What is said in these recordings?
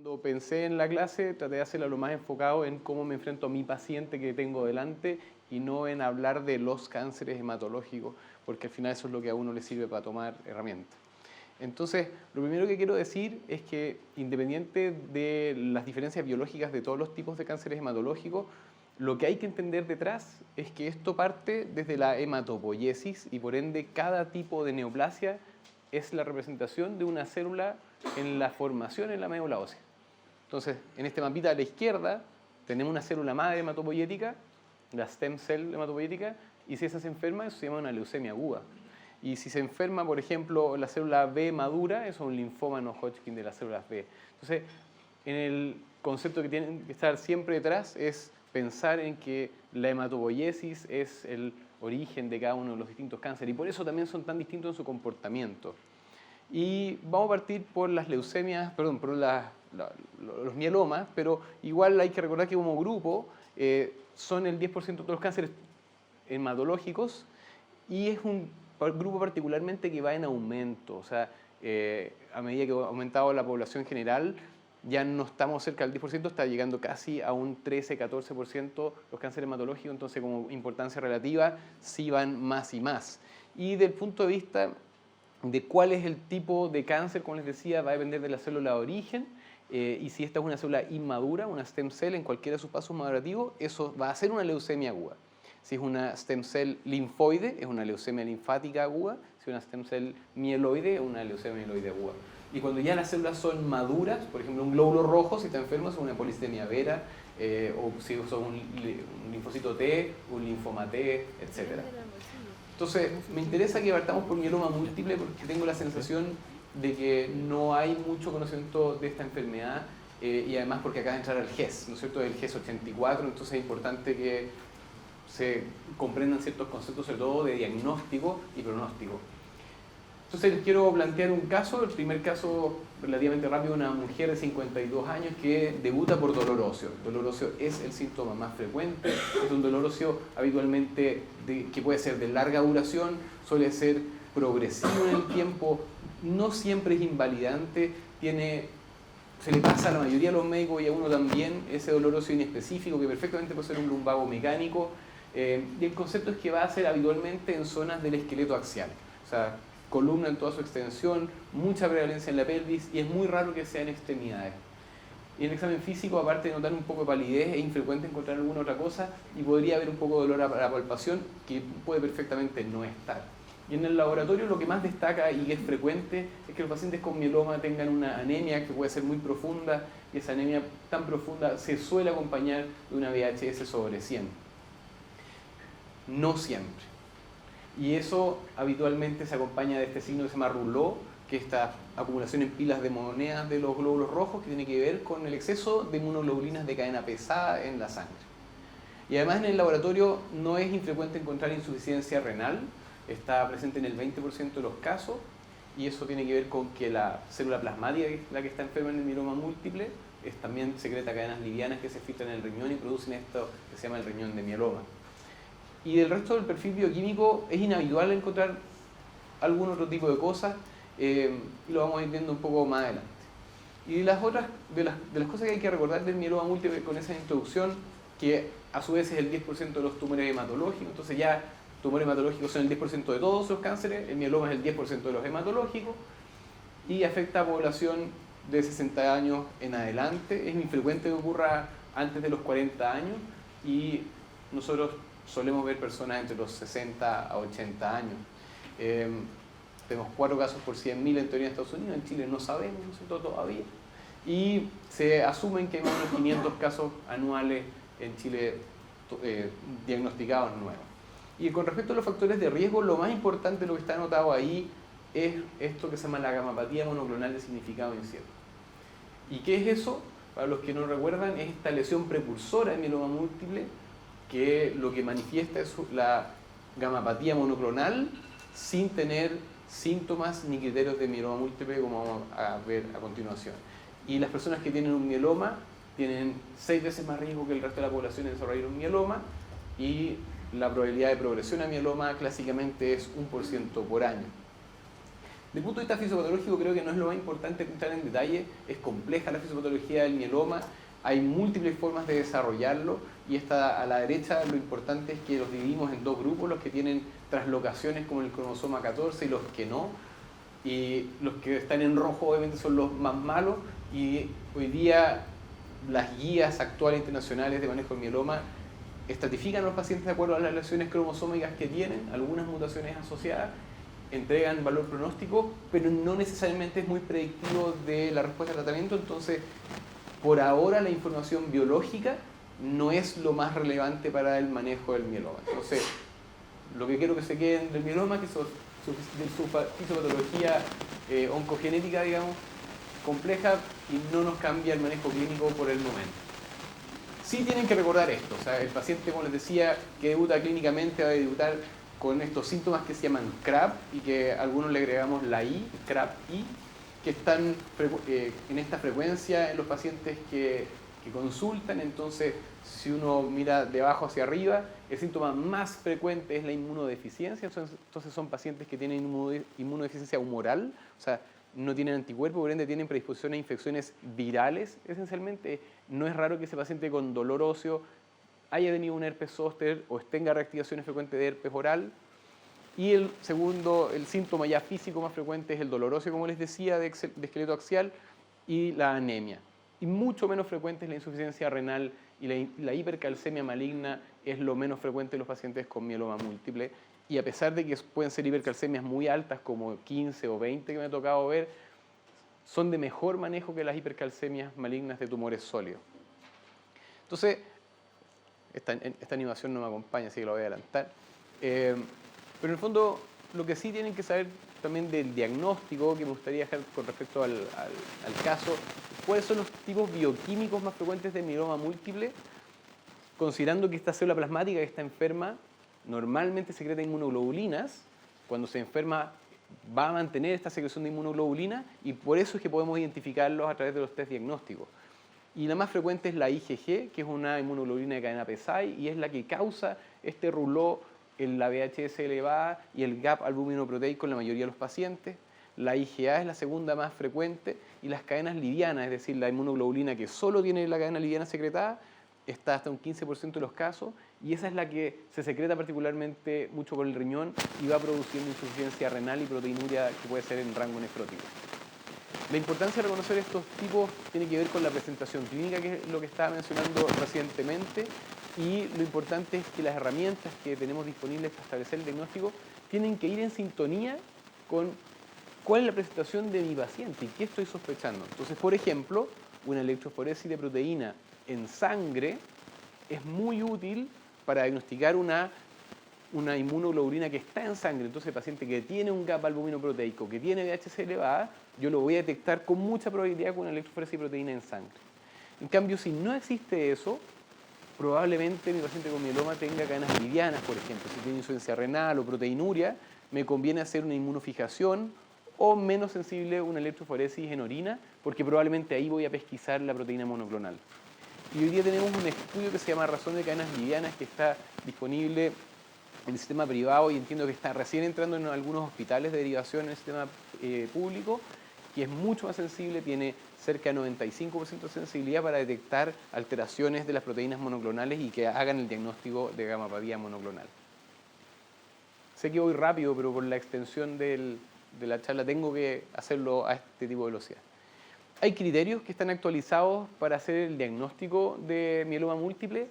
Cuando pensé en la clase, traté de hacerla lo más enfocado en cómo me enfrento a mi paciente que tengo delante y no en hablar de los cánceres hematológicos, porque al final eso es lo que a uno le sirve para tomar herramientas. Entonces, lo primero que quiero decir es que independiente de las diferencias biológicas de todos los tipos de cánceres hematológicos, lo que hay que entender detrás es que esto parte desde la hematopoiesis y por ende cada tipo de neoplasia es la representación de una célula en la formación en la médula ósea. Entonces, en este mapita a la izquierda tenemos una célula madre hematopoyética, la stem cell hematopoyética, y si esa se enferma, eso se llama una leucemia aguda. Y si se enferma, por ejemplo, la célula B madura, eso es un linfoma no Hodgkin de las células B. Entonces, en el concepto que tienen que estar siempre detrás es pensar en que la hematopoiesis es el origen de cada uno de los distintos cánceres y por eso también son tan distintos en su comportamiento. Y vamos a partir por las leucemias, perdón, por los mielomas, pero igual hay que recordar que como grupo son el 10% de todos los cánceres hematológicos y es un grupo particularmente que va en aumento. O sea, a medida que ha aumentado la población general, ya no estamos cerca del 10%, está llegando casi a un 13-14% los cánceres hematológicos, entonces como importancia relativa sí van más y más. Y del punto de vista de cuál es el tipo de cáncer, como les decía, va a depender de la célula de origen, y si esta es una célula inmadura, una stem cell en cualquiera de sus pasos madurativos, eso va a ser una leucemia aguda. Si es una stem cell linfoide, es una leucemia linfática aguda. Si es una stem cell mieloide, es una leucemia mieloide aguda. Y cuando ya las células son maduras, por ejemplo, un glóbulo rojo, si está enfermo, es una polistemia vera, o si son un linfocito T, un linfoma T, etc. Entonces, me interesa que partamos por mieloma múltiple porque tengo la sensación de que no hay mucho conocimiento de esta enfermedad y además porque acaba de entrar el GES, ¿no es cierto? El GES 84, entonces es importante que se comprendan ciertos conceptos, sobre todo de diagnóstico y pronóstico. Entonces les quiero plantear un caso, el primer caso relativamente rápido, una mujer de 52 años que debuta por dolor óseo. El dolor óseo es el síntoma más frecuente, es un dolor óseo habitualmente que puede ser de larga duración, suele ser progresivo en el tiempo, no siempre es invalidante, se le pasa a la mayoría de los médicos y a uno también ese dolor óseo inespecífico que perfectamente puede ser un lumbago mecánico, y el concepto es que va a ser habitualmente en zonas del esqueleto axial, o sea, columna en toda su extensión, mucha prevalencia en la pelvis y es muy raro que sea en extremidades. Y en el examen físico, aparte de notar un poco de palidez, es infrecuente encontrar alguna otra cosa y podría haber un poco de dolor a la palpación que puede perfectamente no estar. Y en el laboratorio lo que más destaca y que es frecuente es que los pacientes con mieloma tengan una anemia que puede ser muy profunda y esa anemia tan profunda se suele acompañar de una VHS sobre 100. No siempre. Y eso habitualmente se acompaña de este signo que se llama rouleau, que es esta acumulación en pilas de monedas de los glóbulos rojos que tiene que ver con el exceso de inmunoglobulinas de cadena pesada en la sangre. Y además en el laboratorio no es infrecuente encontrar insuficiencia renal, está presente en el 20% de los casos, y eso tiene que ver con que la célula plasmática, la que está enferma en el mieloma múltiple, también secreta cadenas livianas que se filtran en el riñón y producen esto que se llama el riñón de mieloma. Y del resto del perfil bioquímico es inhabitual encontrar algún otro tipo de cosas, y lo vamos a ir viendo un poco más adelante. Y las otras de las cosas que hay que recordar del mieloma múltiple con esa introducción, que a su vez es el 10% de los tumores hematológicos, entonces ya tumores hematológicos son el 10% de todos los cánceres, el mieloma es el 10% de los hematológicos, y afecta a población de 60 años en adelante, es infrecuente que ocurra antes de los 40 años, y nosotros solemos ver personas entre los 60 a 80 años. Tenemos 4 casos por 100.000 en teoría en Estados Unidos, en Chile no sabemos, no sé todo todavía. Y se asumen que hay más de 500 casos anuales en Chile diagnosticados nuevos. Y con respecto a los factores de riesgo, lo más importante, lo que está anotado ahí, es esto que se llama la gamapatía monoclonal de significado incierto. ¿Y qué es eso? Para los que no recuerdan, es esta lesión precursora de mieloma múltiple, que lo que manifiesta es la gamapatía monoclonal sin tener síntomas ni criterios de mieloma múltiple, como vamos a ver a continuación. Y las personas que tienen un mieloma tienen 6 veces más riesgo que el resto de la población de desarrollar un mieloma, y la probabilidad de progresión a mieloma clásicamente es 1% por año. Desde el punto de vista fisiopatológico creo que no es lo más importante entrar en detalle, es compleja la fisiopatología del mieloma, hay múltiples formas de desarrollarlo y a la derecha lo importante es que los dividimos en dos grupos, los que tienen traslocaciones como el cromosoma 14 y los que no. Y los que están en rojo obviamente son los más malos y hoy día las guías actuales internacionales de manejo del mieloma estratifican a los pacientes de acuerdo a las lesiones cromosómicas que tienen, algunas mutaciones asociadas, entregan valor pronóstico, pero no necesariamente es muy predictivo de la respuesta al tratamiento. Entonces, por ahora la información biológica no es lo más relevante para el manejo del mieloma. Entonces, lo que quiero que se queden del mieloma es que su fisiopatología oncogenética, digamos, compleja y no nos cambia el manejo clínico por el momento. Sí tienen que recordar esto, o sea, el paciente, como les decía, que debuta clínicamente va a debutar con estos síntomas que se llaman CRAB y que a algunos le agregamos la I, CRAB-I, que están en esta frecuencia en los pacientes que consultan. Entonces, si uno mira de abajo hacia arriba, el síntoma más frecuente es la inmunodeficiencia. Entonces son pacientes que tienen inmunodeficiencia humoral, o sea, no tienen anticuerpos, por ende tienen predisposición a infecciones virales esencialmente. No es raro que ese paciente con dolor óseo haya tenido un herpes zóster o tenga reactivaciones frecuentes de herpes oral. Y el síntoma ya físico más frecuente es el dolor óseo, como les decía, de esqueleto axial y la anemia. Y mucho menos frecuente es la insuficiencia renal y la hipercalcemia maligna es lo menos frecuente en los pacientes con mieloma múltiple. Y a pesar de que pueden ser hipercalcemias muy altas, como 15 o 20 que me ha tocado ver, son de mejor manejo que las hipercalcemias malignas de tumores sólidos. Entonces, esta animación no me acompaña, así que la voy a adelantar. Pero en el fondo, lo que sí tienen que saber también del diagnóstico, que me gustaría dejar con respecto al caso, cuáles son los tipos bioquímicos más frecuentes de mieloma múltiple, considerando que esta célula plasmática que está enferma normalmente secreta inmunoglobulinas. Cuando se enferma va a mantener esta secreción de inmunoglobulina y por eso es que podemos identificarlos a través de los test diagnósticos. Y la más frecuente es la IgG, que es una inmunoglobulina de cadena PSI y es la que causa este rouleau en la VHS elevada y el gap albuminoproteico en la mayoría de los pacientes. La IgA es la segunda más frecuente y las cadenas livianas, es decir, la inmunoglobulina que solo tiene la cadena liviana secretada, está hasta un 15% de los casos y esa es la que se secreta particularmente mucho por el riñón y va produciendo insuficiencia renal y proteinuria que puede ser en rango nefrótico. La importancia de reconocer estos tipos tiene que ver con la presentación clínica, que es lo que estaba mencionando recientemente, y lo importante es que las herramientas que tenemos disponibles para establecer el diagnóstico tienen que ir en sintonía con cuál es la presentación de mi paciente y qué estoy sospechando. Entonces, por ejemplo, una electroforesis de proteína en sangre es muy útil para diagnosticar una inmunoglobulina que está en sangre. Entonces, el paciente que tiene un gap albuminoproteico, que tiene VHS elevada, yo lo voy a detectar con mucha probabilidad con una electroforesis de proteína en sangre. En cambio, si no existe eso, probablemente mi paciente con mieloma tenga cadenas livianas, por ejemplo. Si tiene insuficiencia renal o proteinuria, me conviene hacer una inmunofijación o menos sensible una electroforesis en orina, porque probablemente ahí voy a pesquisar la proteína monoclonal. Y hoy día tenemos un estudio que se llama Razón de Cadenas Livianas, que está disponible en el sistema privado y entiendo que está recién entrando en algunos hospitales de derivación en el sistema público, que es mucho más sensible, tiene cerca de 95% de sensibilidad para detectar alteraciones de las proteínas monoclonales y que hagan el diagnóstico de gamapatía monoclonal. Sé que voy rápido, pero por la extensión de la charla tengo que hacerlo a este tipo de velocidad. Hay criterios que están actualizados para hacer el diagnóstico de mieloma múltiple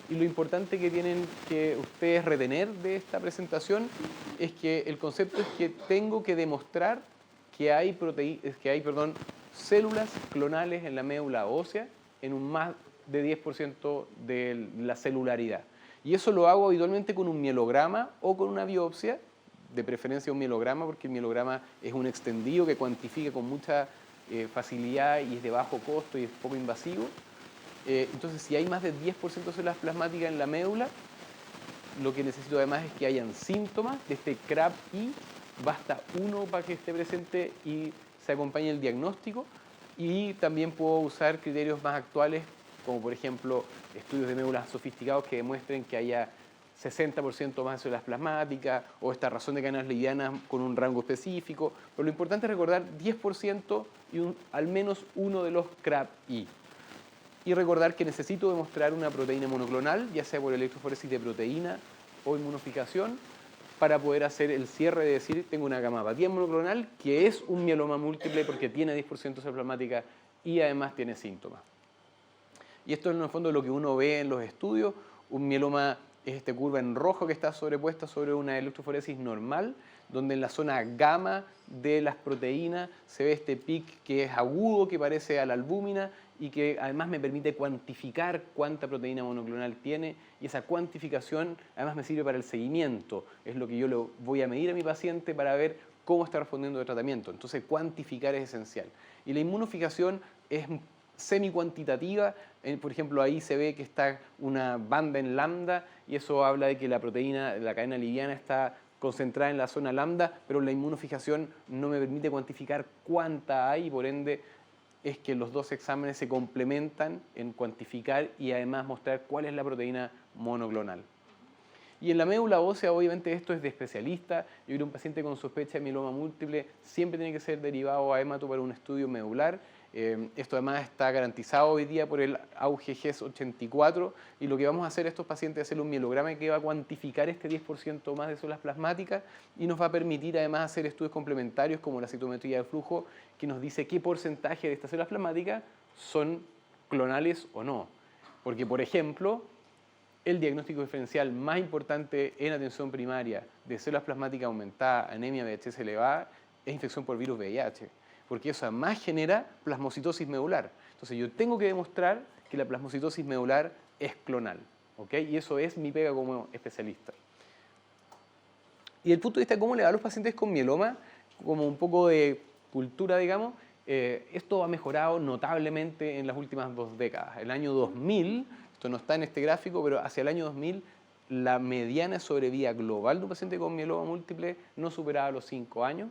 y lo importante que tienen que ustedes retener de esta presentación es que el concepto es que tengo que demostrar que hay células clonales en la médula ósea en un más de 10% de la celularidad. Y eso lo hago habitualmente con un mielograma o con una biopsia, de preferencia un mielograma, porque el mielograma es un extendido que cuantifica con mucha facilidad y es de bajo costo y es poco invasivo. Entonces, si hay más de 10% de células plasmáticas en la médula, lo que necesito además es que hayan síntomas de este CRAB-I. Basta uno para que esté presente y se acompañe el diagnóstico. Y también puedo usar criterios más actuales, como por ejemplo estudios de médulas sofisticados que demuestren que haya 60% más de células plasmáticas, o esta razón de cadenas livianas con un rango específico. Pero lo importante es recordar 10% y al menos uno de los CRAB-I. Y recordar que necesito demostrar una proteína monoclonal, ya sea por electroforesis de proteína o inmunofijación, para poder hacer el cierre de decir, tengo una gamapatía monoclonal que es un mieloma múltiple porque tiene 10% de células plasmáticas y además tiene síntomas. Y esto es en el fondo lo que uno ve en los estudios. Un mieloma es esta curva en rojo que está sobrepuesta sobre una electroforesis normal, donde en la zona gamma de las proteínas se ve este pic que es agudo, que parece a la albúmina y que además me permite cuantificar cuánta proteína monoclonal tiene, y esa cuantificación además me sirve para el seguimiento. Es lo que yo le voy a medir a mi paciente para ver cómo está respondiendo al tratamiento. Entonces, cuantificar es esencial. Y la inmunofijación es semi-cuantitativa. Por ejemplo, ahí se ve que está una banda en lambda y eso habla de que la proteína, la cadena liviana, está concentrada en la zona lambda, pero la inmunofijación no me permite cuantificar cuánta hay, y por ende es que los dos exámenes se complementan en cuantificar y además mostrar cuál es la proteína monoclonal. Y en la médula ósea, obviamente esto es de especialista. Yo creo que un paciente con sospecha de mieloma múltiple siempre tiene que ser derivado a hemato para un estudio medular. Esto además está garantizado hoy día por el auge GES84, y lo que vamos a hacer a estos pacientes es hacerle un mielograma que va a cuantificar este 10% más de células plasmáticas y nos va a permitir además hacer estudios complementarios como la citometría de flujo, que nos dice qué porcentaje de estas células plasmáticas son clonales o no. Porque, por ejemplo, el diagnóstico diferencial más importante en atención primaria de células plasmáticas aumentadas, anemia, VHS elevada, es infección por virus VIH, porque eso además genera plasmocitosis medular. Entonces yo tengo que demostrar que la plasmocitosis medular es clonal, ¿ok? Y eso es mi pega como especialista. Y desde el punto de vista de cómo le va a los pacientes con mieloma, como un poco de cultura, digamos, esto ha mejorado notablemente en las últimas 2 décadas. El año 2000, esto no está en este gráfico, pero hacia el año 2000, la mediana sobrevida global de un paciente con mieloma múltiple no superaba los 5 años.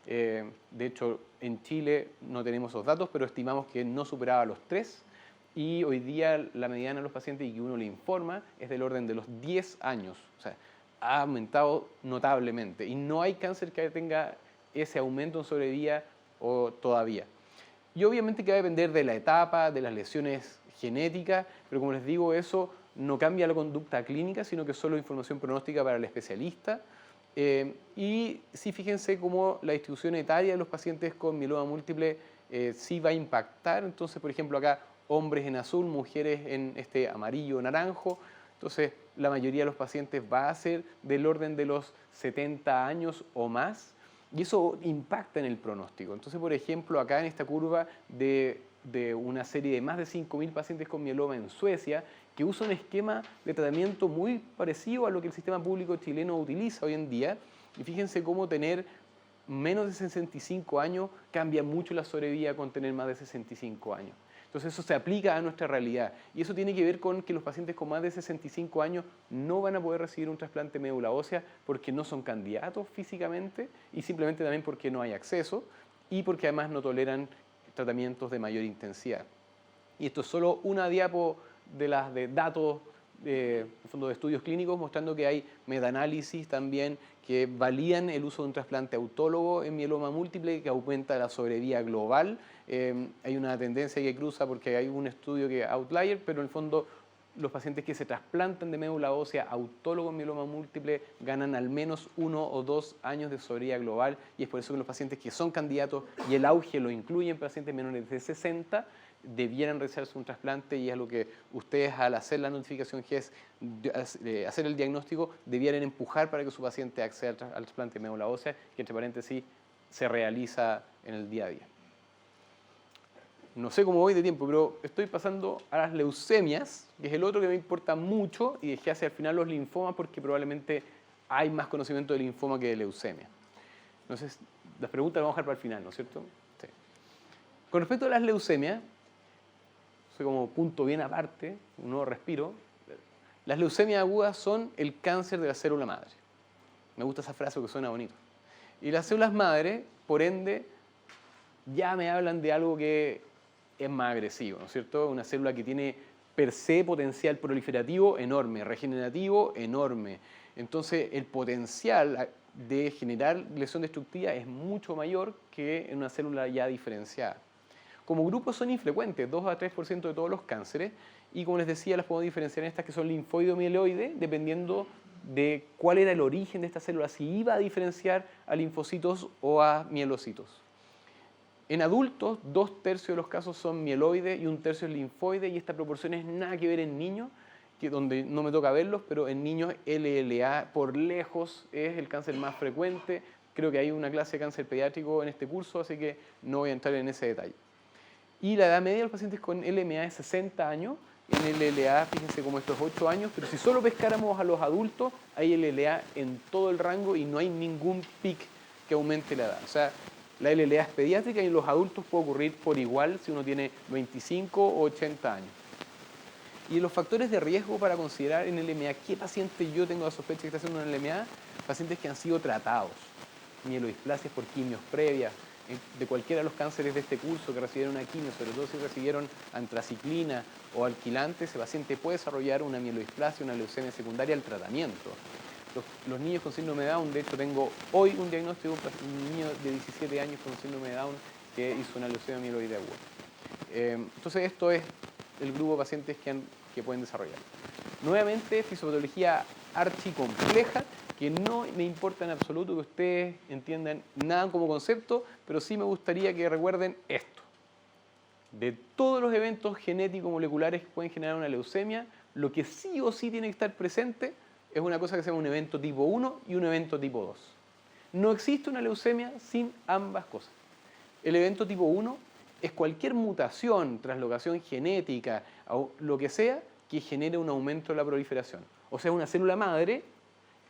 De hecho, en Chile no tenemos esos datos, pero estimamos que no superaba los 3. Y hoy día la mediana de los pacientes y que uno le informa es del orden de los 10 años. O sea, ha aumentado notablemente. Y no hay cáncer que tenga ese aumento en sobrevida o todavía. Y obviamente que va a depender de la etapa, de las lesiones genéticas, pero como les digo, eso no cambia la conducta clínica, sino que es solo información pronóstica para el especialista. Y sí, fíjense cómo la distribución etaria de los pacientes con mieloma múltiple sí va a impactar. Entonces, por ejemplo, acá hombres en azul, mujeres en este amarillo o naranjo. Entonces, la mayoría de los pacientes va a ser del orden de los 70 años o más. Y eso impacta en el pronóstico. Entonces, por ejemplo, acá en esta curva de una serie de más de 5.000 pacientes con mieloma en Suecia, que usa un esquema de tratamiento muy parecido a lo que el sistema público chileno utiliza hoy en día. Y fíjense cómo tener menos de 65 años cambia mucho la sobrevida con tener más de 65 años. Entonces eso se aplica a nuestra realidad. Y eso tiene que ver con que los pacientes con más de 65 años no van a poder recibir un trasplante de médula ósea porque no son candidatos físicamente y simplemente también porque no hay acceso y porque además no toleran tratamientos de mayor intensidad. Y esto es solo una diapo de las de datos de estudios clínicos, mostrando que hay metaanálisis también que valían el uso de un trasplante autólogo en mieloma múltiple, que aumenta la sobrevida global. Hay una tendencia que cruza porque hay un estudio que es outlier, pero en el fondo los pacientes que se trasplantan de médula ósea autólogo en mieloma múltiple ganan al menos 1 o 2 años de sobrevida global, y es por eso que los pacientes que son candidatos, y el auge lo incluye en pacientes menores de 60, debieran realizarse un trasplante, y es lo que ustedes, al hacer la notificación GES, hacer el diagnóstico, debieran empujar para que su paciente acceda al trasplante de médula ósea, que entre paréntesis se realiza en el día a día. No sé cómo voy de tiempo, pero estoy pasando a las leucemias, que es el otro que me importa mucho, y dejé hacia el final los linfomas porque probablemente hay más conocimiento de linfoma que de leucemia. Entonces, las preguntas las vamos a dejar para el final, ¿no es cierto? Sí. Con respecto a las leucemias, soy como punto bien aparte, un nuevo respiro. Las leucemias agudas son el cáncer de la célula madre. Me gusta esa frase porque suena bonito. Y las células madre, por ende, ya me hablan de algo que es más agresivo, ¿no es cierto? Una célula que tiene per se potencial proliferativo enorme, regenerativo enorme. Entonces el potencial de generar lesión destructiva es mucho mayor que en una célula ya diferenciada. Como grupos son infrecuentes, 2 a 3% de todos los cánceres, y como les decía, las podemos diferenciar en estas que son linfoide o mieloide, dependiendo de cuál era el origen de esta célula, si iba a diferenciar a linfocitos o a mielocitos. En adultos, 2/3 de los casos son mieloide y 1/3 es linfoide, y esta proporción es nada que ver en niños, que donde no me toca verlos, pero en niños LLA por lejos es el cáncer más frecuente. Creo que hay una clase de cáncer pediátrico en este curso, así que no voy a entrar en ese detalle. Y la edad media de los pacientes con LMA es 60 años, en LLA fíjense como esto es 8 años, pero si solo pescáramos a los adultos, hay LLA en todo el rango y no hay ningún pic que aumente la edad. O sea, la LLA es pediátrica y en los adultos puede ocurrir por igual si uno tiene 25 o 80 años. Y los factores de riesgo para considerar en LMA, ¿qué paciente yo tengo la sospecha que está haciendo una LMA? Pacientes que han sido tratados, mielodisplasias por quimios previas, de cualquiera de los cánceres de este curso que recibieron una quimio, sobre todo si recibieron antraciclina o alquilante, ese paciente puede desarrollar una mielodisplasia, una leucemia secundaria al tratamiento. Los niños con síndrome de Down, de hecho tengo hoy un diagnóstico de un niño de 17 años con síndrome de Down que hizo una leucemia mieloide aguda. Entonces esto es el grupo de pacientes que pueden desarrollar. Nuevamente, fisiopatología archicompleja, que no me importa en absoluto que ustedes entiendan nada como concepto, pero sí me gustaría que recuerden esto. De todos los eventos genéticos moleculares que pueden generar una leucemia, lo que sí o sí tiene que estar presente es una cosa que se llama un evento tipo 1 y un evento tipo 2. No existe una leucemia sin ambas cosas. El evento tipo 1 es cualquier mutación, translocación genética o lo que sea que genere un aumento de la proliferación. O sea, una célula madre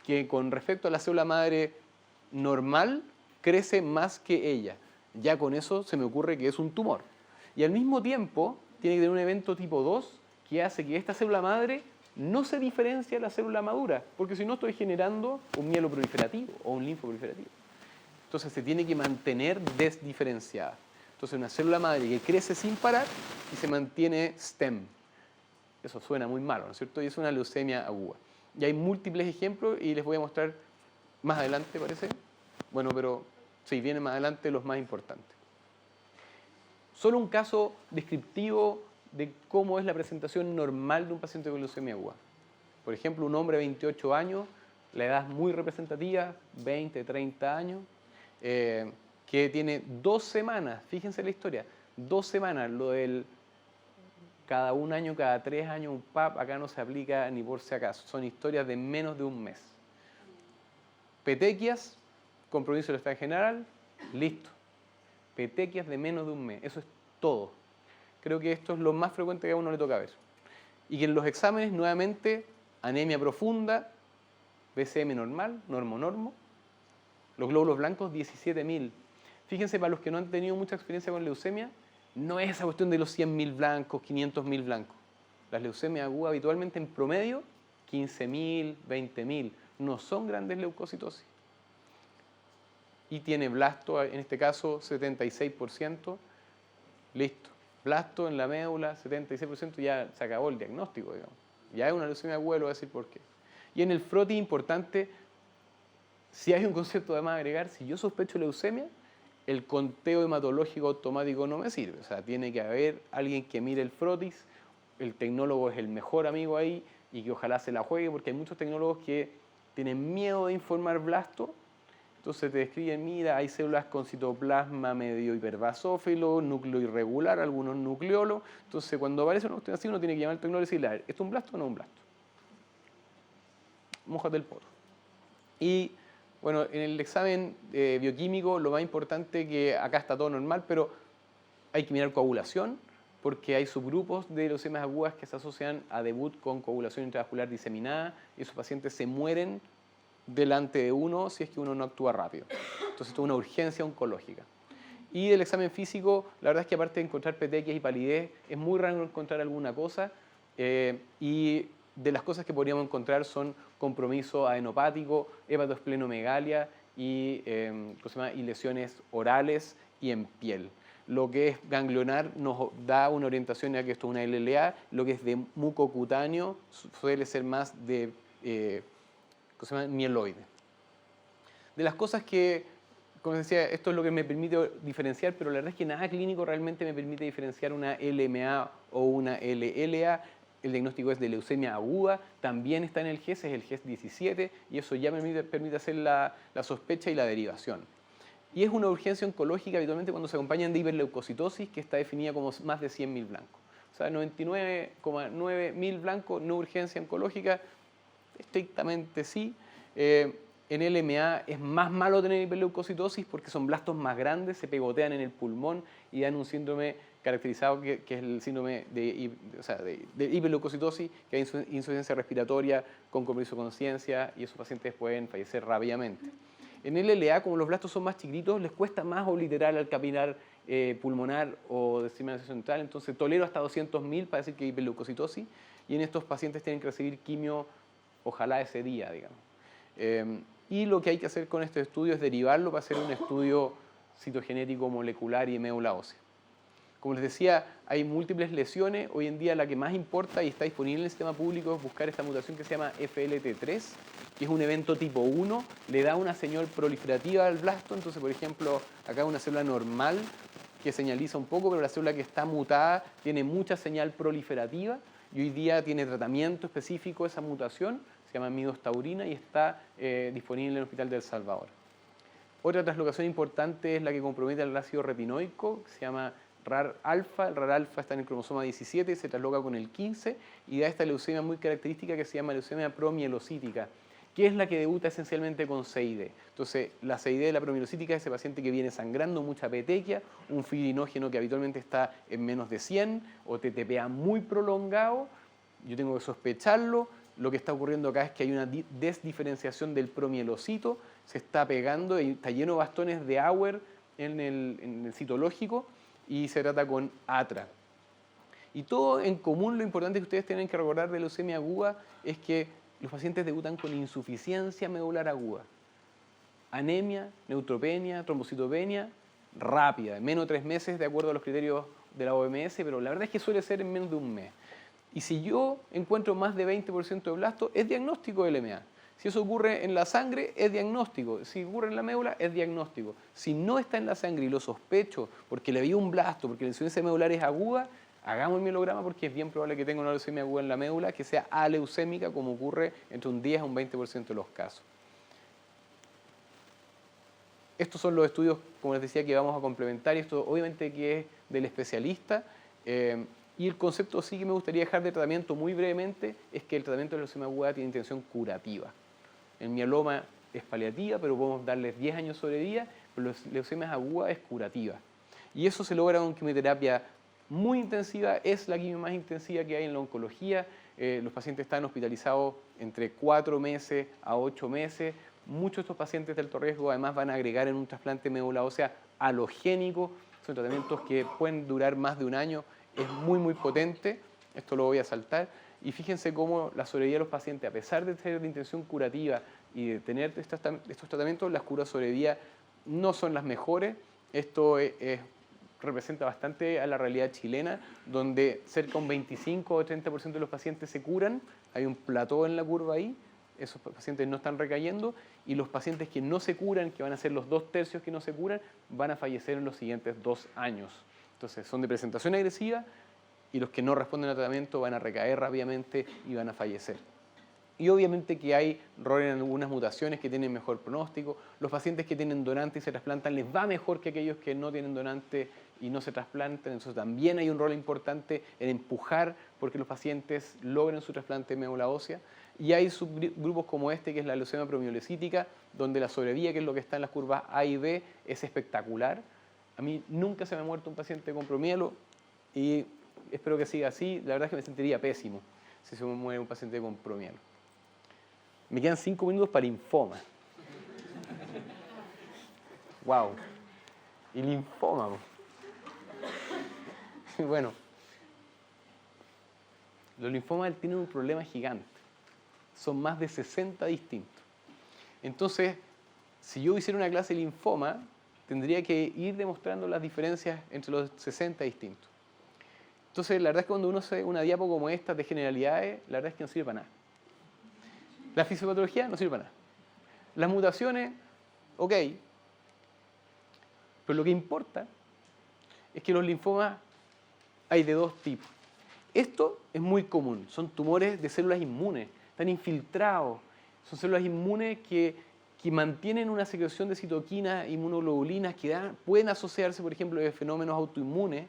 que con respecto a la célula madre normal crece más que ella. Ya con eso se me ocurre que es un tumor. Y al mismo tiempo tiene que tener un evento tipo 2 que hace que esta célula madre no se diferencie de la célula madura, porque si no estoy generando un mieloproliferativo o un linfoproliferativo. Entonces se tiene que mantener desdiferenciada. Entonces una célula madre que crece sin parar y se mantiene STEM. Eso suena muy malo, ¿no es cierto? Y es una leucemia aguda. Y hay múltiples ejemplos y les voy a mostrar más adelante, parece. Bueno, pero sí, vienen más adelante los más importantes. Solo un caso descriptivo de cómo es la presentación normal de un paciente con leucemia aguda. Por ejemplo, un hombre de 28 años, la edad es muy representativa, 20, 30 años, que tiene 2 semanas, fíjense la historia, 2 semanas, lo del cada 1 año, cada 3 años un PAP, acá no se aplica ni por si acaso, son historias de menos de un mes. Petequias, compromiso del estado general, listo. Petequias de menos de un mes, eso es todo. Creo que esto es lo más frecuente que a uno le toca ver. Y que en los exámenes, nuevamente, anemia profunda, BCM normal, normo. Los glóbulos blancos, 17.000. Fíjense, para los que no han tenido mucha experiencia con leucemia, no es esa cuestión de los 100.000 blancos, 500.000 blancos. Las leucemias agudas habitualmente en promedio, 15.000, 20.000. No son grandes leucocitosis. Y tiene blasto, en este caso, 76%. Listo. Blasto en la médula, 76%, ya se acabó el diagnóstico, digamos. Ya es una leucemia aguda, lo voy a decir por qué. Y en el FROTI, importante, si hay un concepto de más agregar, si yo sospecho leucemia, el conteo hematológico automático no me sirve. O sea, tiene que haber alguien que mire el frotis, el tecnólogo es el mejor amigo ahí y que ojalá se la juegue, porque hay muchos tecnólogos que tienen miedo de informar blasto. Entonces te describen, mira, hay células con citoplasma medio hiperbasófilo, núcleo irregular, algunos nucleolos. Entonces cuando aparece una cuestión así, uno tiene que llamar al tecnólogo y decirle, a ver, ¿esto es un blasto o no es un blasto? Mójate el poto. Y bueno, en el examen bioquímico lo más importante que acá está todo normal, pero hay que mirar coagulación, porque hay subgrupos de leucemias agudas que se asocian a debut con coagulación intravascular diseminada y esos pacientes se mueren delante de uno si es que uno no actúa rápido. Entonces esto es una urgencia oncológica. Y del examen físico, la verdad es que aparte de encontrar petequias y palidez, es muy raro encontrar alguna cosa y de las cosas que podríamos encontrar son compromiso adenopático, hepatoesplenomegalia y lesiones orales y en piel. Lo que es ganglionar nos da una orientación a que esto es una LLA. Lo que es de mucocutáneo suele ser más de ¿cómo se llama? Mieloide. De las cosas que, como decía, esto es lo que me permite diferenciar, pero la verdad es que nada clínico realmente me permite diferenciar una LMA o una LLA. El diagnóstico es de leucemia aguda, también está en el GES, es el GES 17, y eso ya me permite hacer la sospecha y la derivación. Y es una urgencia oncológica habitualmente cuando se acompañan de hiperleucocitosis, que está definida como más de 100.000 blancos. O sea, 99,9.000 blancos, no urgencia oncológica, estrictamente sí. En LMA es más malo tener hiperleucocitosis porque son blastos más grandes, se pegotean en el pulmón y dan un síndrome caracterizado que es el síndrome de hiperleucocitosis, que hay insuficiencia respiratoria con compromiso de conciencia y esos pacientes pueden fallecer rápidamente. En LLA, como los blastos son más chiquitos, les cuesta más obliterar al capilar pulmonar o de sistema nervioso central, entonces tolero hasta 200.000 para decir que hay hiperleucocitosis, y en estos pacientes tienen que recibir quimio, ojalá ese día, digamos. Y lo que hay que hacer con este estudio es derivarlo para hacer un estudio citogenético molecular y médula ósea. Como les decía, hay múltiples lesiones. Hoy en día la que más importa y está disponible en el sistema público es buscar esta mutación que se llama FLT3, que es un evento tipo 1, le da una señal proliferativa al blasto. Entonces, por ejemplo, acá hay una célula normal que señaliza un poco, pero la célula que está mutada tiene mucha señal proliferativa y hoy día tiene tratamiento específico esa mutación, se llama midostaurina y está disponible en el Hospital de El Salvador. Otra translocación importante es la que compromete al ácido retinoico, que se llama RAR-alfa. El RAR-alfa está en el cromosoma 17, se trasloca con el 15 y da esta leucemia muy característica que se llama leucemia promielocítica, que es la que debuta esencialmente con CID. Entonces, la CID de la promielocítica es ese paciente que viene sangrando, mucha petequia, un fibrinógeno que habitualmente está en menos de 100 o TTPA muy prolongado. Yo tengo que sospecharlo. Lo que está ocurriendo acá es que hay una desdiferenciación del promielocito, se está pegando y está lleno de bastones de Auer en el citológico y se trata con ATRA. Y todo en común, lo importante que ustedes tienen que recordar de leucemia aguda es que los pacientes debutan con insuficiencia medular aguda, anemia, neutropenia, trombocitopenia, rápida, en menos de 3 meses de acuerdo a los criterios de la OMS, pero la verdad es que suele ser en menos de un mes. Y si yo encuentro más de 20% de blasto, es diagnóstico de LMA. Si eso ocurre en la sangre, es diagnóstico. Si ocurre en la médula, es diagnóstico. Si no está en la sangre y lo sospecho porque le vi un blasto, porque la insuficiencia medular es aguda, hagamos el mielograma porque es bien probable que tenga una leucemia aguda en la médula que sea aleucémica, como ocurre entre un 10 a un 20% de los casos. Estos son los estudios, como les decía, que vamos a complementar, y esto obviamente que es del especialista. Y el concepto sí que me gustaría dejar de tratamiento muy brevemente es que el tratamiento de la leucemia aguda tiene intención curativa. El mieloma es paliativa, pero podemos darles 10 años sobre vida, pero la leucemia aguda es curativa. Y eso se logra con quimioterapia muy intensiva, es la quimio más intensiva que hay en la oncología. Los pacientes están hospitalizados entre 4 meses a 8 meses. Muchos de estos pacientes de alto riesgo además van a agregar en un trasplante médula ósea alogénico. Son tratamientos que pueden durar más de un año. Es muy, muy potente. Esto lo voy a saltar. Y fíjense cómo la sobrevida de los pacientes, a pesar de ser de intención curativa y de tener estos tratamientos, las curas sobrevida no son las mejores. Esto representa bastante a la realidad chilena, donde cerca de un 25 o 30% de los pacientes se curan. Hay un plató en la curva ahí. Esos pacientes no están recayendo, y los pacientes que no se curan, que van a ser los 2/3 que no se curan, van a fallecer en los siguientes 2 años. Entonces son de presentación agresiva, y los que no responden al tratamiento van a recaer rápidamente y van a fallecer. Y obviamente que hay error en algunas mutaciones que tienen mejor pronóstico. Los pacientes que tienen donante y se trasplantan les va mejor que aquellos que no tienen donante y no se trasplantan. Entonces también hay un rol importante en empujar porque los pacientes logren su trasplante de médula ósea. Y hay subgrupos como este, que es la leucemia promielocítica, donde la sobrevida, que es lo que está en las curvas A y B, es espectacular. A mí nunca se me ha muerto un paciente con promielo y espero que siga así. La verdad es que me sentiría pésimo si se me muere un paciente con promielo. Me quedan 5 minutos para linfoma. Wow. Y linfoma. Bueno, los linfomas tienen un problema gigante. Son más de 60 distintos. Entonces, si yo hiciera una clase de linfoma, tendría que ir demostrando las diferencias entre los 60 distintos. Entonces, la verdad es que cuando uno hace una diapo como esta de generalidades, la verdad es que no sirve para nada. La fisiopatología no sirve para nada. Las mutaciones, ok. Pero lo que importa es que los linfomas hay de dos tipos. Esto es muy común, son tumores de células inmunes, están infiltrados, son células inmunes que mantienen una secreción de citoquinas, inmunoglobulinas que pueden asociarse, por ejemplo, a fenómenos autoinmunes.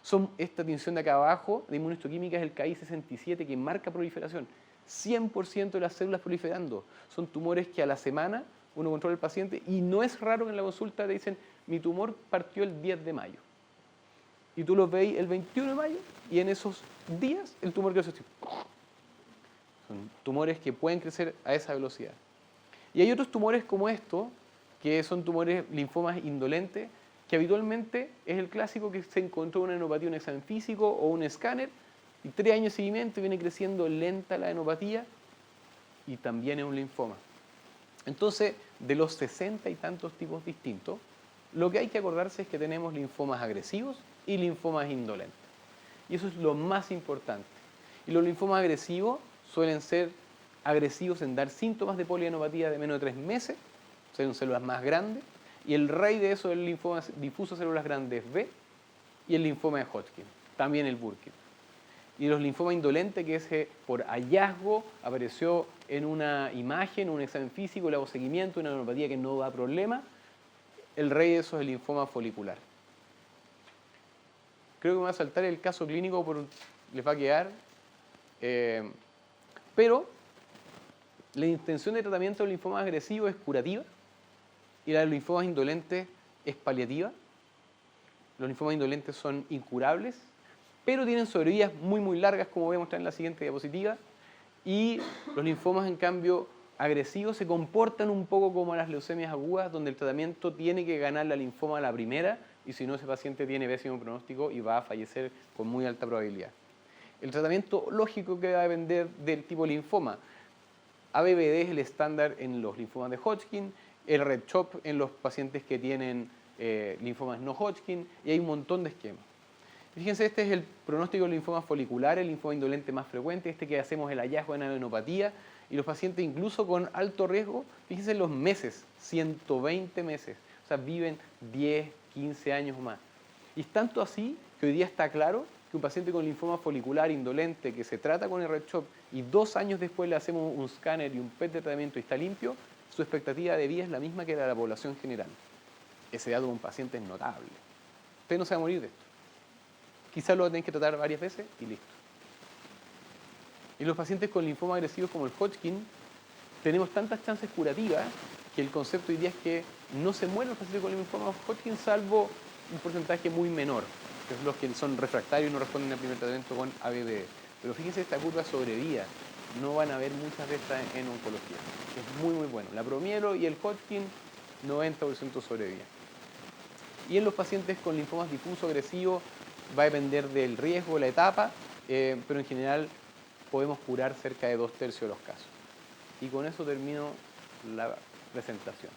Son esta tinción de acá abajo, de inmunohistoquímica, es el KI67 que marca proliferación. 100% de las células proliferando. Son tumores que a la semana uno controla al paciente y no es raro que en la consulta te dicen, mi tumor partió el 10 de mayo. Y tú los veis el 21 de mayo y en esos días el tumor crece así. Son tumores que pueden crecer a esa velocidad. Y hay otros tumores como estos, que son tumores linfomas indolentes, que habitualmente es el clásico que se encontró una adenopatía, un examen físico o un escáner, y 3 años de seguimiento viene creciendo lenta la adenopatía y también es un linfoma. Entonces, de los 60 y tantos tipos distintos, lo que hay que acordarse es que tenemos linfomas agresivos y linfomas indolentes. Y eso es lo más importante. Y los linfomas agresivos suelen ser agresivos en dar síntomas de poliadenopatía de menos de 3 meses, son células más grandes, y el rey de eso es el linfoma difuso de células grandes B y el linfoma de Hodgkin, también el Burkitt. Y los linfomas indolentes, que es por hallazgo, apareció en una imagen, un examen físico, le hago seguimiento, una adenopatía que no da problema, el rey de eso es el linfoma folicular. Creo que me va a saltar el caso clínico, les va a quedar. Pero la intención de tratamiento del linfoma agresivo es curativa y la de los linfomas indolentes es paliativa. Los linfomas indolentes son incurables, pero tienen sobrevidas muy, muy largas, como voy a mostrar en la siguiente diapositiva. Y los linfomas, en cambio, agresivos se comportan un poco como las leucemias agudas, donde el tratamiento tiene que ganar la linfoma a la primera, y si no, ese paciente tiene pésimo pronóstico y va a fallecer con muy alta probabilidad. El tratamiento lógico que va a depender del tipo de linfoma. ABVD es el estándar en los linfomas de Hodgkin, el RED-CHOP en los pacientes que tienen linfomas no Hodgkin, y hay un montón de esquemas. Fíjense, este es el pronóstico del linfoma folicular, el linfoma indolente más frecuente, este que hacemos el hallazgo en adenopatía, y los pacientes incluso con alto riesgo, fíjense los meses, 120 meses, o sea, viven 10, 15 años o más. Y es tanto así que hoy día está claro que un paciente con linfoma folicular indolente que se trata con el RED-CHOP y 2 años después le hacemos un escáner y un PET de tratamiento y está limpio, su expectativa de vida es la misma que la de la población general. Ese dato de un paciente es notable. Usted no se va a morir de esto. Quizás lo tienen que tratar varias veces y listo. Y los pacientes con linfoma agresivos como el Hodgkin, tenemos tantas chances curativas que el concepto hoy día es que no se mueren los pacientes con linfoma Hodgkin salvo un porcentaje muy menor, que es los que son refractarios y no responden al primer tratamiento con ABVD. Pero fíjense esta curva sobre vida, no van a haber muchas de estas en oncología. Es muy, muy bueno. La Promiero y el Hodgkin, 90% sobrevida. Y en los pacientes con linfomas difusos agresivos va a depender del riesgo, la etapa, pero en general podemos curar cerca de 2/3 de los casos. Y con eso termino la presentación.